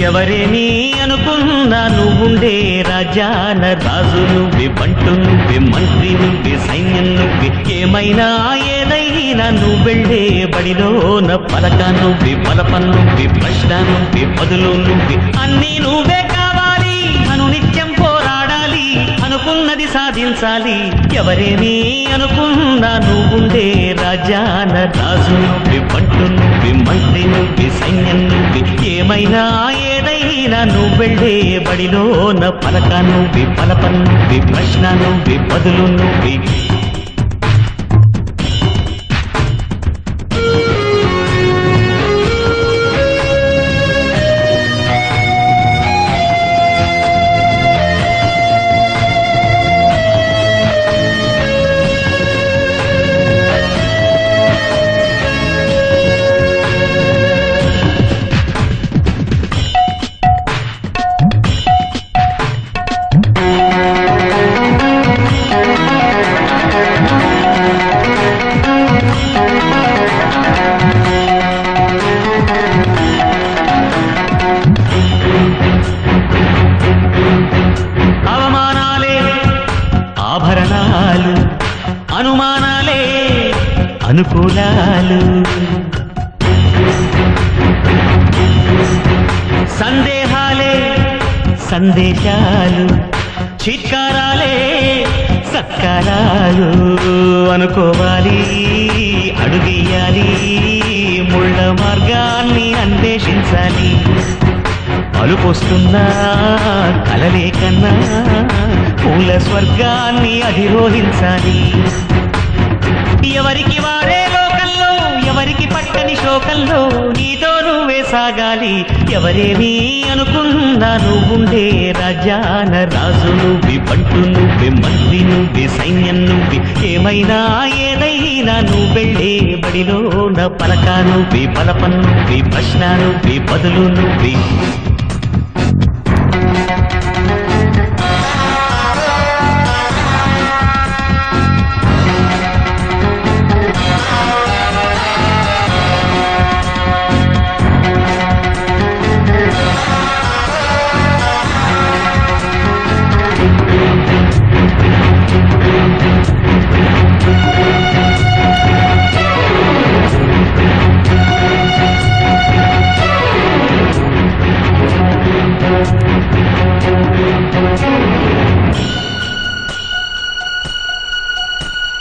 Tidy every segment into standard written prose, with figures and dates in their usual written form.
ఎవరేని అనుకున్నా నువ్వుండే రాజాన రాజు నువ్వే, బంటు నువ్వే, మంత్రి నువ్వే, సైన్యం నువ్వే, ఏమైనా ఏదైనా నువ్వెళ్ళే బడిలోన పలక నువ్వే, బలపం నువ్వే, ప్రశ్న నువ్వే, బదులు నువ్వే, అన్నీ నువ్వే కావాలి. అనునిత్యం పోరాడాలి, అనుకున్నది సాధించాలి. ఎవరేని అనుకున్నా నువ్వుండే రాజాన రాజు నువ్వే, బంటు నువ్వే, మంత్రి నువ్వే, సైన్యం నువ్వే, ఏమైనా ఏదైనా నువ్వెళ్ళే బడిలోన పలక నువ్వే, బలపం నువ్వే, ప్రశ్న నువ్వే, బదులు నువ్వే. ఆభరణాలు, అనుమానాలే అనుకూలాలు, సందేహాలే సందేశాలు, చిత్కారాలే సత్కారాలు. అనుకోవాలి, అడుగేయాలి, ముళ్ళ మార్గాన్ని అన్వేషించాలి. అలుపొస్తున్నా కలలే కన్నా పూల స్వర్గాన్ని అధిరోహించాలి. ఎవరికి వారే లోకంలో, ఎవరికి పట్టని శోకంలో నీతో నువ్వే సాగాలి. ఎవరేమీ అనుకున్నా నువ్వుండే రాజాన రాజు నువ్వే, బంటు నువ్వే, మంత్రి నువ్వే, సైన్యం నువ్వే, ఏమైనా ఏదైనా నువ్వెళ్ళే బడిలోన పలక నువ్వే, బలపం నువ్వే, ప్రశ్న నువ్వే, బదులు నువ్వే.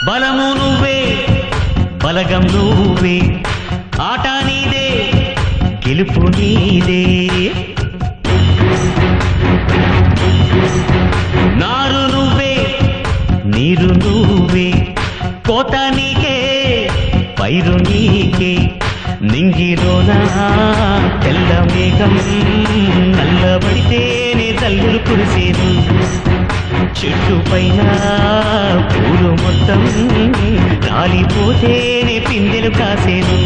బలము నువ్వే, బలగం నువ్వే, ఆట నీదే, గెలుపు నీదే. నారు నువ్వే, నీరు నువ్వే, కోత నీకే, పైరు నీకే. నింగిలోన తెల్ల మేఘం నల్లబడితేనే తల్లులు కురిసేను. చెట్టు పైన పూలు మొత్తం రాలిపోతేనే పిందెలు కాసేను.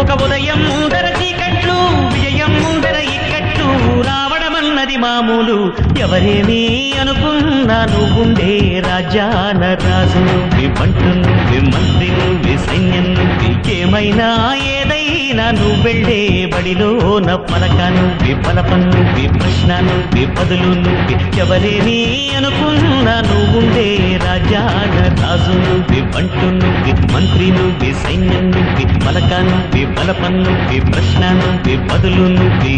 ఒక ఉదయం ముందర చీకట్లు, విజయం ముందర ఇక్కట్లు, రావడమన్నది మామూలు. ఎవరేమీ అనుకున్నా నువ్వుండే రాజాన రాజు నువ్వే, బంటు నువ్వే, మంత్రి నువ్వే, సైన్యం నువ్వే, ఏమైనా ఏదైనా నువ్వెళ్ళే బడిలోన పలక నువ్వే, బలపం నువ్వే, ప్రశ్న నువ్వే, బదులు నువ్వే. ఎవరేమీ అనుకున్నా నువ్వుండే రాజాన రాజు నువ్వే, బంటు నువ్వే, మంత్రి నువ్వే, సైన్యం నువ్వే, పలక నువ్వే, బలపం నువ్వే, ప్రశ్న నువ్వే, బదులు నువ్వే.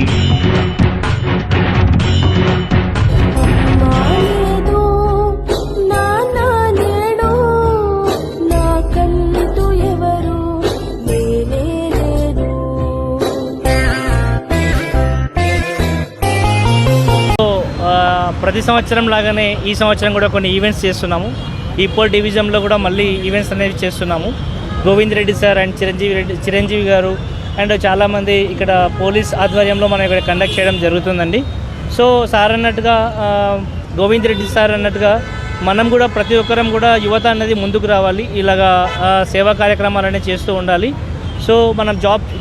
ప్రతి సంవత్సరం లాగానే ఈ సంవత్సరం కూడా కొన్ని ఈవెంట్స్ చేస్తున్నాము. ఈపోల్ డివిజన్లో కూడా మళ్ళీ ఈవెంట్స్ అనేవి చేస్తున్నాము. గోవింద్ రెడ్డి సార్ అండ్ చిరంజీవి గారు అండ్ చాలామంది ఇక్కడ పోలీస్ ఆధ్వర్యంలో మనం ఇక్కడ కండక్ట్ చేయడం జరుగుతుందండి. సో సార్ అన్నట్టుగా, గోవింద్ రెడ్డి సార్ అన్నట్టుగా మనం కూడా ప్రతి ఒక్కరం కూడా యువత అనేది ముందుకు రావాలి. ఇలాగా సేవా కార్యక్రమాలు అనేవి చేస్తూ ఉండాలి. సో మనం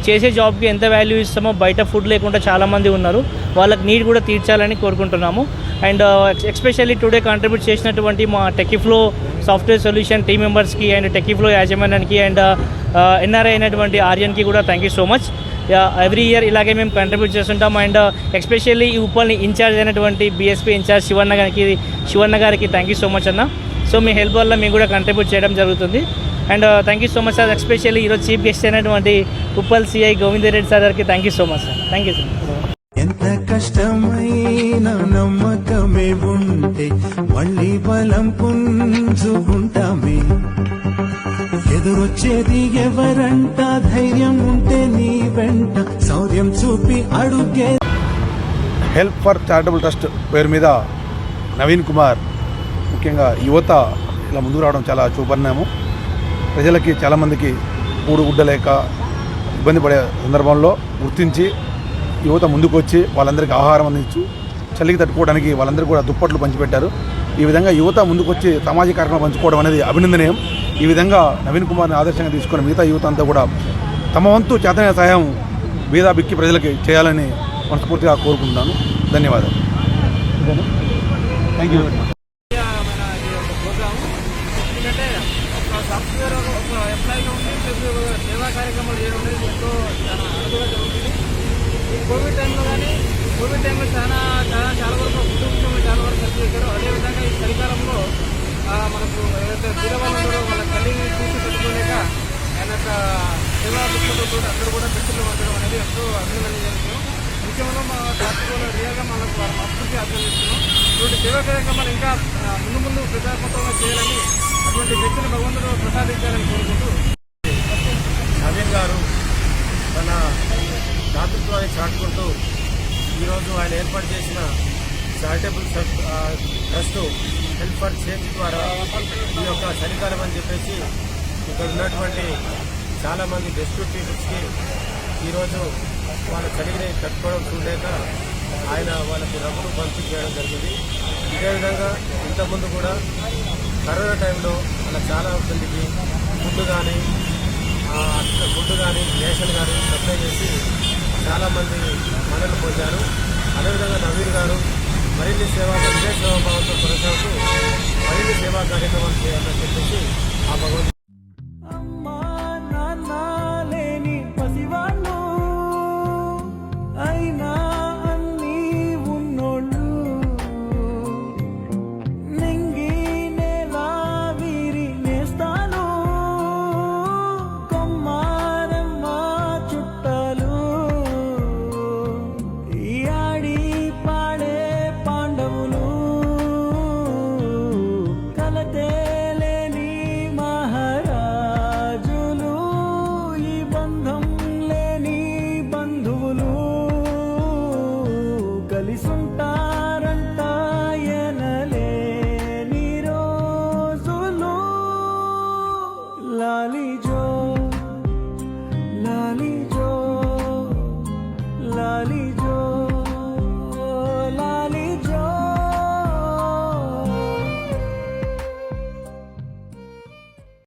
చేసే జాబ్కి ఎంత వాల్యూ ఇస్తామో బయట ఫుడ్ లేకుండా చాలామంది ఉన్నారు, వాళ్ళకి నీడ్ కూడా తీర్చాలని కోరుకుంటున్నాము. అండ్ ఎస్పెషల్లీ టుడే కాంట్రిబ్యూట్ చేసినటువంటి మా టెకీఫ్లో సాఫ్ట్వేర్ సొల్యూషన్ టీమ్ మెంబర్స్కి అండ్ టెకీఫ్లో యాజమాన్యానికి అండ్ ఎన్ఆర్ఐ అయినటువంటి ఆర్యన్కి కూడా thank you so much. Every year ఇలాగే మేము కంట్రిబ్యూట్ చేస్తుంటాం. అండ్ ఎస్పెషల్లీ ఈ ఉప్పల్ని ఇన్ఛార్జ్ అయినటువంటి బీఎస్పీ ఇన్ఛార్జ్ శివన్న గారికి థ్యాంక్ యూ సో మచ్ అన్న. సో మీ హెల్ప్ వల్ల మేము కూడా కంట్రిబ్యూట్ చేయడం జరుగుతుంది. And thank you so much sir. Especially ఈరోజు చీఫ్ గెస్ట్ అయినటువంటి ఉప్పల్ సిఐ గోవిందరెడ్డి సార్ గారికి thank you so much sir. Thank you sir. ఎంత కష్టమైన నమ్మకమే ఉంటే మళ్ళీ బలం పుంజుకుంటామే. ఎదురొచ్చేది ఎవరంట, ధైర్యం ఉంటే నీ వెంట శౌర్యం చూపి అడుగే. హెల్ప్ ఫర్ చారిటబుల్ ట్రస్ట్ పేరు మీద నవీన్ కుమార్ ముఖ్యంగా యువత ఇలా ముందుకు రావడం చాలా చూపరినాము. ప్రజలకి చాలామందికి గుడ్డలేక ఇబ్బంది పడే సందర్భంలో గుర్తించి యువత ముందుకు వచ్చి వాళ్ళందరికీ ఆహారం అందించు, చలికి తట్టుకోవడానికి వాళ్ళందరికీ కూడా దుప్పట్లు పంచిపెట్టారు. ఈ విధంగా యువత ముందుకు వచ్చి సామాజిక కార్యక్రమం పంచుకోవడం అనేది అభినందనీయం. ఈ విధంగా నవీన్ కుమార్ని ఆదర్శంగా తీసుకొని మిగతా యువత అంతా కూడా తమ వంతు చేతనైన సహాయం బీద బిక్కి ప్రజలకి చేయాలని మనస్ఫూర్తిగా కోరుకుంటున్నాను. ధన్యవాదాలు. Thank you. సాఫ్ట్వేర్ ఒక ఎంప్లాయీగా ఉండి సేవా కార్యక్రమాలు చేయడం అనేది ఎంతో చాలా అరుదుగా జరుగుతుంది. ఈ కోవిడ్ టైంలో చాలా వరకు ఫుడ్ విషయంలో చాలా వరకు ఖర్చు చేశారు. అదేవిధంగా ఈ చలికాలంలో మనకు ఏదైతే బీదవాళ్ళు ఉన్నారో వాళ్ళ తల్లిని చూసి పెట్టుకోలేక ఆయన యొక్క సేవా దృష్టితో అందరూ కూడా పెట్టులో ఉండడం అనేది ఎంతో అభినందనీయం. ముఖ్యంగా మా పార్టీలో రియల్గా మనకు అభివృద్ధి అభినందిస్తున్నాం. ఇటువంటి సేవా కార్యక్రమాలు ఇంకా ముందు ప్రజాస్వామ్యంగా చేయాలని, అటువంటి వ్యక్తిని భగవంతుడు ప్రసాదించాలని కోరుకుంటూ నవీన్ గారు తన దాతృత్వాన్ని చాటుకుంటూ ఈరోజు ఆయన ఏర్పాటు చేసిన charitable trust help for change ద్వారా ఈ యొక్క చలికాలం అని చెప్పేసి ఇక్కడ ఉన్నటువంటి చాలామంది డెస్ట్యూట్ పీపుల్స్కి ఈరోజు వాళ్ళ చలిని తట్టుకోవడం చూడలేక ఆయన వాళ్ళకి రబ్బరు పంపిణీ చేయడం జరిగింది. ఇదే విధంగా ఇంతకుముందు కూడా కరోనా టైంలో అలా చాలా మందికి ఫుడ్ కానీ రేషన్ కానీ సప్లై చేసి చాలామంది మద్దతు పొందారు. అదేవిధంగా నవీన్ గారు మరిన్ని ఇదే సేవాభావంతో కొనసాగుతూ మరిన్ని సేవా కార్యక్రమాలు చేయాలని చెప్పేసి ఆ భగవంతుడు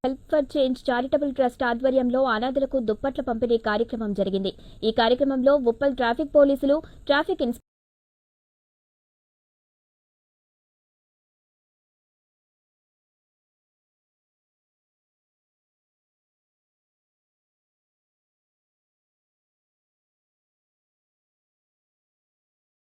help for change charitable trust ఆధ్వర్యంలో అనాథలకు దుప్పట్ల పంపిణీ కార్యక్రమం జరిగింది. ఈ కార్యక్రమంలో ఉప్పల్ ట్రాఫిక్ పోలీసులు, ట్రాఫిక్